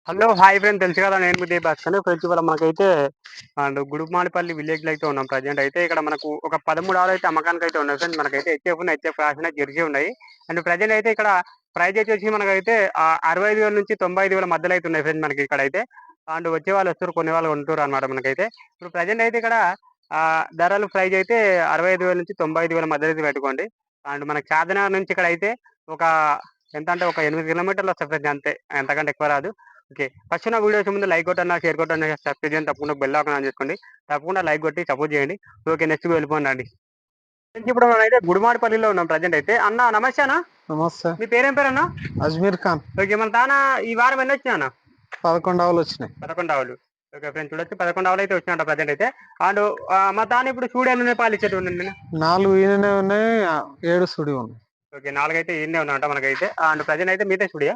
Hello hi friend తెలుసు కదా నేను మీ దీపాస్కర్ ఫ్రెండ్స్ ఇవాళ మనకైతే అండ్ గుడుమానిపల్లి విలేజ్ లో అయితే ఉన్నాం ప్రజెంట్ అయితే ఇక్కడ మనకు ఒక 13 ఆవులు అయితే అమ్మకానికి అయితే ఉన్నాయి ఫ్రెండ్స్ మనకైతే హెచ్ఎఫ్ ఉన్నాయి హెచ్ఎఫ్ రాసిన జెర్సీ ఉన్నాయి అండ్ ప్రజెంట్ అయితే ఇక్కడ ప్రైజ్ వచ్చేసి మనకైతే 65,000 నుంచి 95,000 మధ్యలో అయితే ఉన్నాయి ఫ్రెండ్స్ మనకి ఇక్కడ అయితే అండ్ వచ్చే వాళ్ళు వస్తారు కొన్ని వాళ్ళు ఉంటారు అనమాట మనకైతే ఇప్పుడు ప్రజెంట్ అయితే ఇక్కడ ధరలు ప్రైజ్ అయితే 65,000 నుంచి 95,000 మధ్యలో అయితే పెట్టుకోండి అండ్ మనకి చార్మినార్ నుంచి ఇక్కడ అయితే ఒక ఎంత అంటే ఒక 8 కిలోమీటర్లు వస్తుంది ఫ్రెండ్స్ అంతే ఎంతకంటే ఎక్కువ రాదు. ఓకే ఫస్ట్ నా వీడియోస్ ముందు లైక్ కొట్టన్నా షేర్ కొట్టన్నా సబ్స్క్రైబ్ చేయండి తప్పకుండా బెల్ ఆన్ చేసుకోండి తప్పకుండా లైక్ కొట్టి సపోర్ట్ చేయండి. ఓకే నెక్స్ట్ వెళ్ళిపోండి. ఇప్పుడు మనం అయితే గుడిమాడిపల్లిలో ఉన్నాం ప్రజెంట్ అయితే అన్న నమస్తే అన్న. నమస్తే. మీ పేరేం పేరు అన్న? అజ్మీర్ ఖాన్. ఓకే మన తాన ఈ వారం ఎన్ని వచ్చినా అన్న? 11 ఆవులు వచ్చినాయి. 11 ఆవులు. ఓకే ఫ్రెండ్స్ చూడొచ్చు 11 ఆవులు అయితే వచ్చినట్ట ప్రజెంట్ అయితే అండ్ మా తాన ఇప్పుడు సూడి ఎన్ని పాలు ఇచ్చేటి 4 ఈయననే ఉన్నాయి, 7 సుడి ఉన్నాయి. ఓకే 4 అయితే ఈయనే ఉన్నాయంట మనకైతే అండ్ ప్రజెంట్ అయితే మీతే సుడియా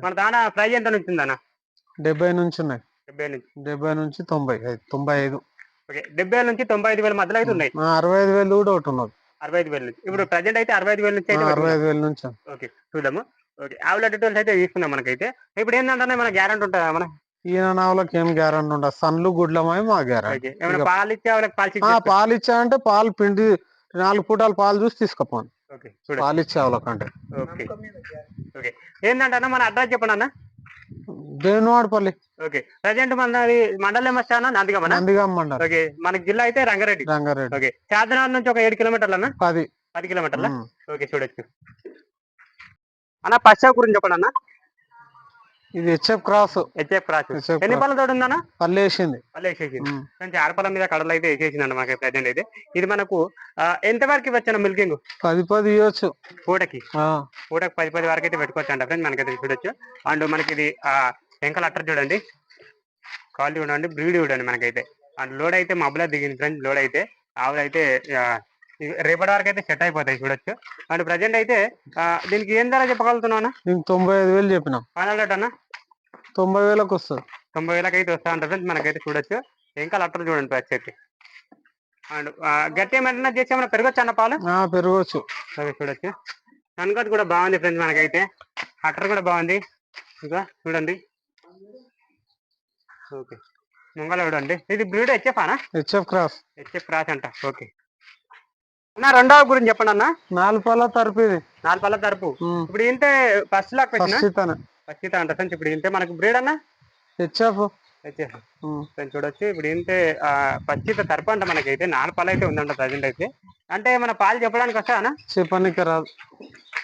మన దాన ప్రైజ్ ఎంత నుంచి ఉందన్న? 70 నుంచి ఉన్నాయి. 70 నుంచి 95. ఓకే 70 నుంచి 95,000 మధ్యలో అయితే ఉన్నాయి. 65,000 కూడా ఒకటి ఉన్నది. 65,000 నుంచి ఇప్పుడు ప్రజెంట్ అయితే 65,000 నుంచి అయితే 65,000 నుంచి. ఓకే చూద్దాము. ఓకే ఆవుల డీటెయిల్స్ అయితే తీసుకున్నాం మనకైతే ఇప్పుడు ఏంటంటే మన గ్యారెంటీ ఉంటుందా మన ఈయన నావులకు ఏం గ్యారెంటీ ఉండదు, సన్లు గుడ్లమై మా గ్యారెంటీ. పాలు ఇచ్చే వాళ్ళకి పాలు ఇచ్చా అంటే పాలు పిండి 4 పూటాలు పాలు చూసి తీసుకుపోను. పాలు ఇచ్చే వాళ్ళకంటే ఓకే ఓకే ఏంటంటే మన అడ్రస్ చెప్పండి అన్న. దేవునివాడపల్లి. ఓకే ప్రజెంట్ మనది మండలం ఏమొస్తానా? నందిగామ మండలం. ఓకే మనకి జిల్లా అయితే రంగారెడ్డి. ఓకే చార్మినార్ నుంచి ఒక 7 కిలోమీటర్లు అన్న. 10 కిలోమీటర్ల. ఓకే చూడొచ్చు అన్న పశ్చా గురించి చెప్పండి అన్న. ఇది హెచ్ఎఫ్ క్రాస్. ఎన్ని పళ్ళ తోడు ఉందన్న? పళ్ళు వేసింది. కొంచెం ఆడపళ్ళ మీద కడలు అయితే వేసేసిందండి మాకు ప్రజెంట్ అయితే. ఇది మనకు ఎంత వరకు ఇవ్వచ్చు మిల్కింగ్? 10 ఇవ్వచ్చు పూటకి 10 వరకు అయితే పెట్టుకోవచ్చు అంట ఫ్రెండ్ మనకైతే చూడొచ్చు. అండ్ మనకి ఇది వెంకల అట్టర్ చూడండి, క్వాలిటీ చూడండి, బ్రీడ్ చూడండి మనకైతే. అండ్ లోడ్ అయితే మబ్బులా దిగింది ఫ్రెండ్. లోడ్ అయితే ఆవులు అయితే రేపటి వరకు అయితే సెట్ అయిపోతాయి చూడొచ్చు. అండ్ ప్రజెంట్ అయితే దీనికి ఏం ధర చెప్పగలుగుతున్నా? 95,000 చెప్పినా. ఫైనల్ రేట్ అన్న 90,000 వస్తుంది. 90,000 అయితే వస్తా అంటారు ఫ్రెండ్స్ మనకైతే చూడొచ్చు. ఇంకా అట్టర్ చూడండి వచ్చేసి. అండ్ గట్టి ఏమైనా చేసి ఏమైనా పెరగచ్చు అన్న పాలు? పెరగచ్చు. చూడొచ్చు కనుక కూడా బాగుంది ఫ్రెండ్స్ మనకైతే. అట్టర్ కూడా బాగుంది ఇంకా చూడండి. ఓకే ముంగల చూడండి. ఇది బ్రీడ్ హెచ్ఎఫ్ అన్న? హెచ్ఎఫ్ క్రాస్ అంట. ఓకే అన్న రెండవ గురించి చెప్పండి అన్న. 4 పళ్ళ తరపు. ఇది 4 పళ్ళ తరపు. ఇప్పుడు ఇంతే ఫస్ట్ లాక్ పెట్టిన పచ్చిత అంట ఫ్రెండ్స్. ఇప్పుడు ఇంతే మనకు బ్రీడ్ అన్న హెచ్ఎఫ్ చూడొచ్చు. ఇప్పుడు ఇంతే పచ్చిత తరపు అంట మనకైతే. 4 పళ్ళు అయితే ఉందంట ప్రజెంట్ అయితే. అంటే మన పాలు చెప్పడానికి వస్తా అన్న? చెప్పడానికి రాదు.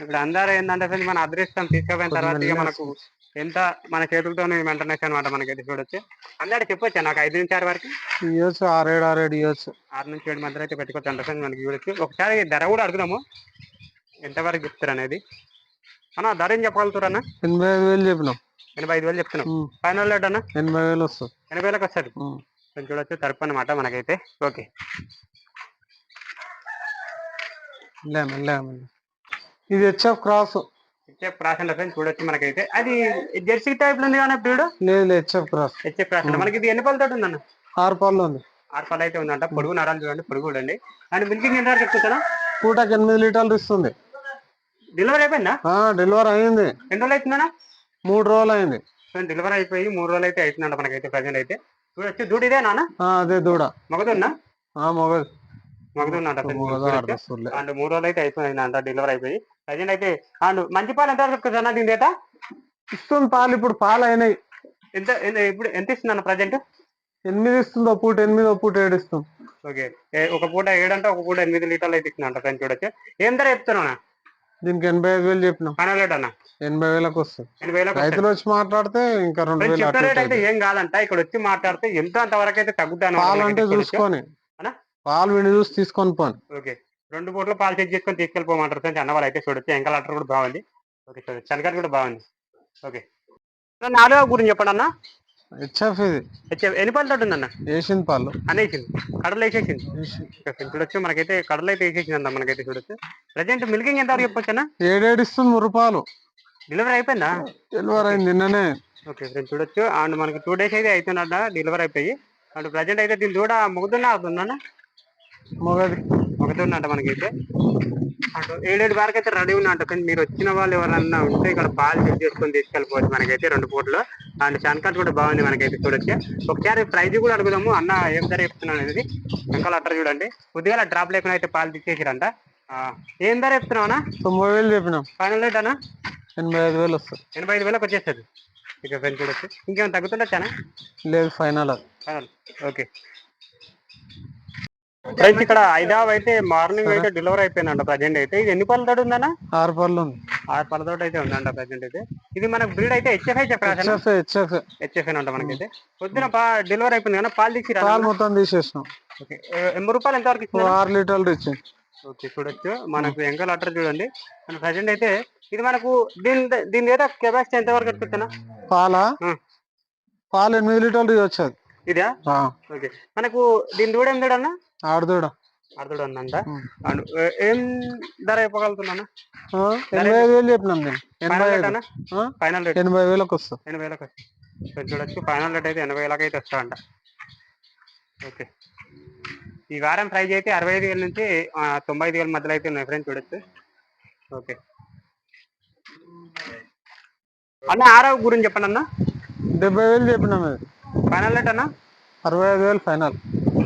ఇప్పుడు అందరూ ఏంటంటే ఫ్రెండ్స్ మన అదృష్టం తీసుకుపోయిన తర్వాత ఇక మనకు ఎంత మన చేతులతో మెయింటెనెన్స్ అనమాట మనకైతే చూడొచ్చు. అందరూ చెప్పొచ్చా నాకు 5 నుంచి 6 వరకు ఇవ్వచ్చు. 6 ఇవ్వచ్చు. 6 నుంచి 7 మధ్యలో అయితే పెట్టుకోవచ్చు అంటే మనకి చూడొచ్చు. ఒకసారి ధర కూడా అడుగుదాము ఎంతవరకు చెప్తారు అనేది. అన్న ధర ఏం చెప్పగలుగుతారు అన్న? 85,000 చెప్పినాం. 85,000 చెప్తున్నాం. ఫైనల్ రేట్ అన్న 80,000 వస్తుంది. 80,000 వస్తుంది చూడొచ్చు తరపు అనమాట మనకైతే. ఓకే ఇది హెచ్ఎఫ్ క్రాస్ అంటే ఫ్రెండ్స్ చూడొచ్చు మనకైతే. అది జెర్సీ టైప్ లో ఉంది కానీ బ్రీడ్ లేదు. హెచ్ఎఫ్ క్రాస్ అంటే మనకి ఇది ఎన్ని పళ్ళతో ఉందన్న? 6 పళ్ళు ఉంది. 6 పళ్ళు అయితే ఉందంట. పొడుగు నరాలు చూడండి, పొడుగు చూడండి. అండ్ మిల్కింగ్ ఎంత వరకు చెప్తారా? పూటకి 8 లీటర్లు ఇస్తుంది. డెలివరీ అయిపోయిందా? డెలివరీ అయింది. ఎన్ని రోజులు అవుతుందన్నా? 3 రోజులు అయింది. డెలివరీ అయిపోయి 3 రోజులు అయితే అవుతుందంట మనకైతే ప్రజెంట్ అయితే. చూడొచ్చు దూడ ఇదే నాన్న? అదే దూడ. మగదున్నా? మగదుందంట. అండ్ 3 రోజులు అయితే అయిపోయిందంట డెలివరీ అయిపోయి ప్రజెంట్ అయితే. అండ్ మంచి పాలు ఎంత వరకు అన్న దీని డేటా ఇస్తుంది? పాలు ఇప్పుడు పాలు అయినాయి. ఇప్పుడు ఎంత ఇస్తుంది అన్న ప్రజెంట్? 8 ఇస్తుంది. ఒక పూట 8, ఒక పూట 7 ఇస్తుంది. ఓకే ఒక పూట 7 అంటే ఒక పూట 8 లీటర్లు అయితే ఇస్తుందంట ఫ్రెండ్స్ చూడొచ్చు. ఏం ధర చెప్తున్నా? దీనికి 85,000 చెప్పినా. ఫైనల్ రేట్ అన్న 80,000 వస్తుంది. 80,000 రైతులు వచ్చి మాట్లాడితే ఇంకా 2,000 రేట్ అయితే ఏం కాదంట. ఇక్కడ వచ్చి మాట్లాడితే ఎంత అంతవరకు అయితే తగ్గుతాను. పాలు అంటే చూసుకొని పాలు విని చూసి తీసుకొని పోను. ఓకే 2 పూటలు పాలు చెక్ చేసుకొని తీసుకెళ్ళిపోమంటారు ఫ్రెండ్స్ అన్న వాళ్ళు అయితే చూడొచ్చు. ఎంకల్ అట్టర్ కూడా బాగుంది. ఓకే చూడొచ్చు. చనకట్ కూడా బాగుంది. ఓకే 4వ గురించి చెప్పండి అన్న. హెచ్ఎఫ్ ఇది ఎన్ని పళ్ళు తోటి ఉందన్న? వేసింది పాలు అనేసింది. కడలు వేసేసింది చూడొచ్చు మనకైతే. కడలు అయితే వేసేసింది అంట మనకైతే చూడొచ్చు. ప్రజెంట్ మిల్కింగ్ ఎంత వరకు చెప్పొచ్చు అన్న? 7 ఇస్తుంది. 3 పాలు. డెలివరీ అయిపోయిందా? డెలివరీ అయింది నిన్ననే. ఓకే ఫ్రెండ్స్ చూడొచ్చు. అండ్ మనకి 2 days అయితే అవుతుందంట డెలివరీ అయిపోయి. అండ్ ప్రజెంట్ అయితే దీని దూడ మొగదున్నా అవుతుందన్న? మొగదున్నంట మనకైతే. అటు 7 వరకు అయితే రెడీ ఉన్నట్టు. కానీ మీరు వచ్చిన వాళ్ళు ఎవరన్నా ఉంటే ఇక్కడ పాలు చెక్ చేసుకొని తీసుకెళ్ళిపోవచ్చు మనకైతే 2 పూటలు. అండ్ శంకర్ కూడా బాగుంది మనకైతే చూడొచ్చు. ఒకసారి ప్రైజ్ కూడా అడుగుదాము అన్న ఏం ధర చెప్తున్నాను అనేది. వెనకాల అట్టర్ చూడండి కొద్దిగా డ్రాప్ లేకుండా అయితే పాలు తెచ్చేసారంట. ఏం ధర చెప్తున్నావు అన్న? 90,000 చెప్పినాం. ఫైనల్ రేట్ అన్న 85,000 వస్తుంది. 85,000 వచ్చేస్తుంది. ఇక ఫ్రెండ్స్ చూడొచ్చు. ఇంకేమైనా తగ్గుతుండొచ్చానా? లేదు, ఫైనల్. ఓకే ఫ్రెండ్స్ ఇక్కడ ఐదావ్ అయితే మార్నింగ్ అయితే డెలివరీ అయిపోయిందంట ప్రజెంట్ అయితే. ఇది ఎన్ని పళ్ళ తోటి ఉందన్న? 6 పళ్ళు ఉంది. 6 పళ్ళ తోటి అయితే ఉందంట ప్రజెంట్ అయితే. ఇది మనకు బ్రీడ్ అయితే హెచ్ఎఫ్ అంట మనకైతే. పొద్దున డెలివరీ అయిపోయింది కదా, పాలు తీసి పాలు మొత్తం తీసేసినాం. ఓకే 80 రూపాయలు ఎంత వరకు ఇచ్చింది? 6 లీటర్లు ఇచ్చింది. ఓకే చూడొచ్చు మనకు ఎంకల్ అట్టర్ చూడండి. మన ప్రజెంట్ అయితే ఇది మనకు దీని ఏదో కెపాసిటీ ఎంత వరకు ఎత్తుకున్నా? పాలు 8 లీటర్లు వచ్చేది. ఇదా? ఓకే మనకు దీని దూడ ఏం దూడ అన్న? ఆడదూడ ఉందంట. ఏం ధర చెప్పగలుగుతున్నా? 85,000 చెప్పినాం. ఫైనల్ రేట్ 80,000 వస్తుంది. 80,000 చూడొచ్చు. ఫైనల్ రేట్ అయితే 80,000 అయితే వస్తాయంట. ఓకే ఈ వారం ప్రైజ్ అయితే 65,000 నుంచి 95,000 మధ్యలో అయితే ఉన్నాయి ఫ్రెండ్స్ చూడొచ్చు. ఓకే అన్న ఆరవ గురించి చెప్పండి అన్న. 70,000 చెప్పినాం. ఫైనల్ రేట్ అన్న 65,000 ఫైనల్.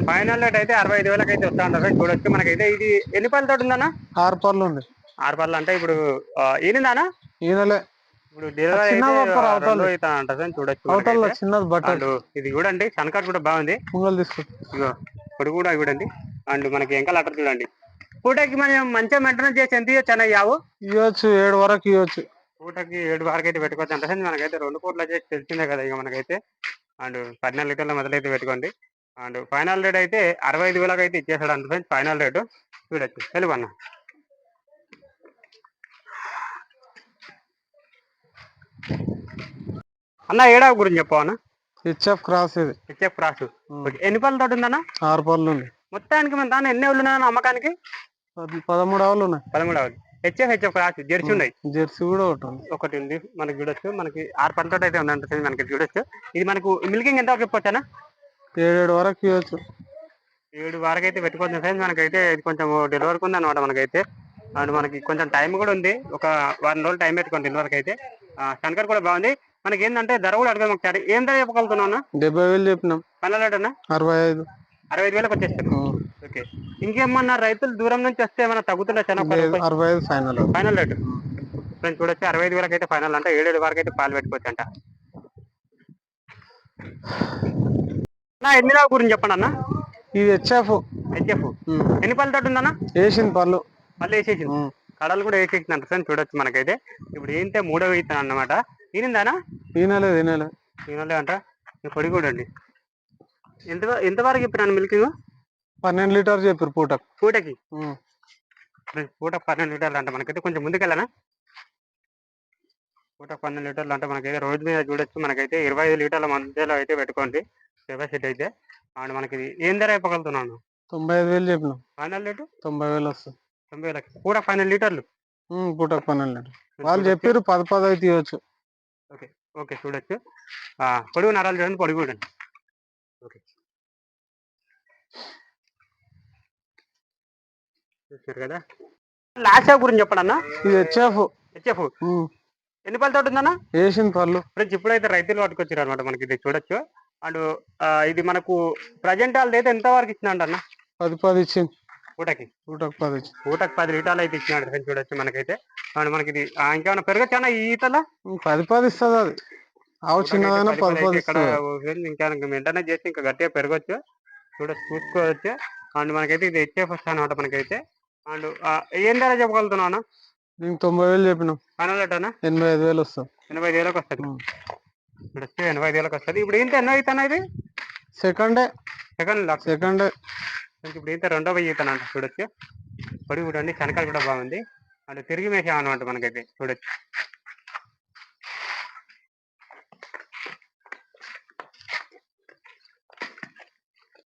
ఫైనల్ రేట్ అయితే 65,000 అయితే వస్తా ఉంటారు చూడొచ్చు. మనకైతే ఇది ఎన్ని పళ్ళ తోటి ఉందన్న? 6 పళ్ళు ఉంది. 6 పళ్ళు అంటే ఇప్పుడు ఈయనదానా? ఈయనలే. ఇప్పుడు డెలివరీ చూడొచ్చు. చిన్నది బట్టలు. ఇది చూడండి శనకాట్ కూడా బాగుంది. ఇగో ఇప్పుడు కూడా చూడండి. అండ్ మనకి ఎంకల్ అట్టర్ చూడండి. పూటకి మనం మంచిగా మెయింటెనెన్స్ చేసి ఎంత ఇవ్వచ్చు అన్న? ఇవ్వచ్చు 7 వరకు ఇవ్వచ్చు. పూటకి 7 వరకు అయితే పెట్టుకోవచ్చు అంటే మనకైతే 2 కోట్లు చేసి తెలిసిందే కదా ఇక మనకైతే. అండ్ 14 లీటర్ల మొదలైతే పెట్టుకోండి. అండ్ ఫైనల్ రేట్ అయితే 65,000 అయితే ఇచ్చేసాడు అంట ఫ్రెండ్స్ ఫైనల్ రేటు. చూడొచ్చు తెలుగు అన్న. అన్న ఏడావ గురించి చెప్పవన్న. HF cross. ఇది హెచ్ఎఫ్ క్రాస్. ఎన్ని పళ్ళ తోటి ఉందన్న? 6 పళ్ళు ఉంది. మొత్తానికి మన దాని ఎన్ని ఉన్నాయి అమ్మకానికి? 13 ఆవులు ఉన్నాయి. 13 ఆవులు. హెచ్ఎఫ్ క్రాస్ జెర్సీ ఉన్నాయి. జెర్సీ కూడా ఒకటి ఉంది మనకి చూడొచ్చు. మనకి 6 పళ్ళ తోటి అయితే ఉందంట మనకి చూడొచ్చు. ఇది మనకు మిల్కింగ్ ఎంత చెప్పొచ్చానా? 7 వరకు ఇవ్వచ్చు. 7 వరకు అయితే పెట్టుకోవచ్చు ఫ్రెండ్స్. మనకైతే ఇది కొంచెం డెలివరీకి ఉంది అనమాట మనకైతే. అండ్ మనకి కొంచెం టైం కూడా ఉంది. ఒక 1 రోజులు టైం పెట్టుకోండి డెలివరీకి అయితే. శంకర్ కూడా బాగుంది. మనకి ఏంటంటే ధర కూడా అడగడం ఒకసారి. ఏం ధర చెప్పగలుగుతున్నావు? 70,000 చెప్పినాం. ఫైనల్ రేట్ అన్న 65,000 వచ్చేస్తాను. ఓకే ఇంకేమన్నా రైతులు దూరం నుంచి వస్తే ఏమన్నా తగ్గుతుందా? 65 ఫైనల్ రేట్ ఫ్రెండ్స్ చూడొచ్చు. 65,000 అయితే ఫైనల్ అంట. 7 వరకు అయితే పాలు పెట్టుకోవచ్చు అంట. ఎన్ని గురించి చెప్పండి అన్న. ఇది హెచ్ఎఫ్. ఎన్ని పళ్ళు తోటి ఉందన్న? వేసింది పళ్ళు వేసేసింది. కడలు కూడా వేసేసింది అంట ఫ్రెండ్స్ చూడొచ్చు. మనకైతే ఇప్పుడు ఏంటంటే 3వ ఈత అన్నమాట. ఈనిందానా? ఈనలే అంట. పొడి కూడా అండి. ఎంతవరకు చెప్పినాను మిల్కింగ్? 12 లీటర్ చెప్పారు పూటకి. పూటకి 12 లీటర్లు అంట. మనకైతే కొంచెం ముందుకెళ్ళనా? పూటకు 12 లీటర్లు అంటే మనకైతే రోజు మీద చూడొచ్చు. మనకైతే 25 లీటర్ల మధ్యలో అయితే పెట్టుకోండి కెపాసిటీ అయితే. అండ్ మనకి ఏం ధర చెప్పగలుగుతున్నాను? 95,000 చెప్పినాం. ఫైనల్ రేటు 90,000 వస్తుంది. 90,000 పూటకు 12 లీటర్లు. పూటకు 12 లీటర్లు వాళ్ళు చెప్పారు. 10 అయితే ఇవ్వచ్చు. ఓకే ఓకే చూడొచ్చు. పొడుగు నరాలు చూడండి. పొడుగు చూడండి. ఓకే చూసారు కదా. లాస్ట్ గురించి చెప్పండి అన్న. ఇది హెచ్ఎఫ్. ఎన్ని పళ్ళ తోటి ఉందన్న? వేసిన పళ్ళు. ఫ్రెండ్స్ ఇప్పుడైతే రైతులు పట్టుకొచ్చారు అనమాట మనకి. ఇది చూడొచ్చు. అండ్ ఇది మనకు ప్రజెంట్ వాళ్ళది అయితే ఎంత వరకు ఇచ్చినాడు అన్న? 10 ఇచ్చింది. పూటకి 10 లీటర్లు అయితే ఇచ్చినాడు ఫ్రెండ్స్ చూడొచ్చు మనకైతే. అండ్ మనకి ఇది ఇంకేమైనా పెరగచ్చా ఈ ఈతలో? 10 ఇస్తుంది. అది ఆవు చిన్నదైనా 10 ఇక్కడ ఇంకా మెయింటైన్ చేసి ఇంకా గట్టిగా పెరగచ్చు చూసుకోవచ్చు. అండ్ మనకైతే ఇది హెచ్ఎఫ్ వస్తా అనమాట మనకైతే. అండ్ ఏం ధర చెప్పగలుగుతున్నావు అన్న? 90,000 చెప్పినాం. ఫైనల్ రేట్ అన్న 85,000 వస్తుంది. 85,000 వస్తుంది. ఇప్పుడు 85,000 వస్తుంది. ఇప్పుడు ఏంటి ఎన్నో అవుతాను? ఇది సెకండ్. ఇప్పుడు అయితే 2వ ఈతనంట చూడొచ్చు. పొడి కూడా అండి. శనకాలు కూడా బాగుంది. అండ్ తిరిగి మేసాం అనమాట మనకైతే చూడొచ్చు.